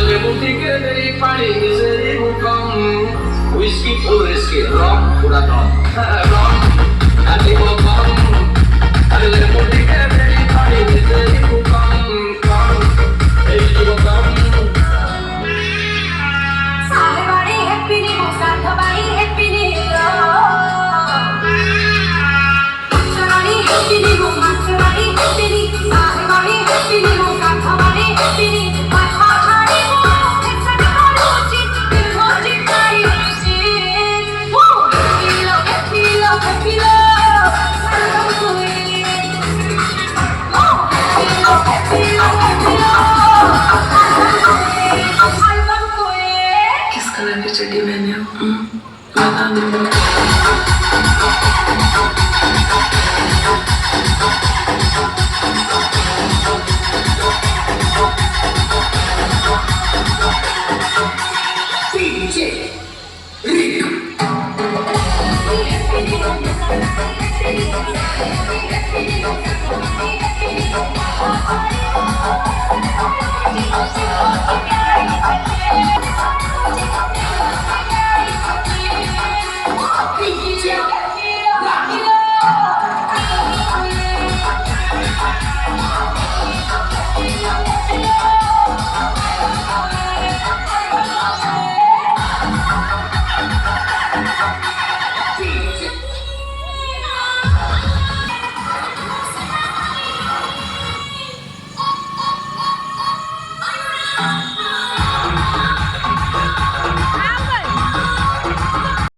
লেবু থেকে দেরি পানি মিশে হুকম হুইস্কি ফুল রিস্কি রক পুরা দম রক আর দিব কম আর লেবু থেকে দেরি পানি মিশে হুকম কম এই দিব কম সালে বাড়ি হ্যাপি নিউ সাথ বাড়ি হ্যাপি নিউ মাছরানি হ্যাপি নিউ মাছরানি হ্যাপি নিউ সালে বাড়ি হ্যাপি নিউ সাথ বাড়ি হ্যাপি নিউ মাছরানি একসাথে করুচি দিল হচ্ছে তাই ও হ্যাপি লো হ্যাপি লো किस कलर की चड्डी पहने हो बता दो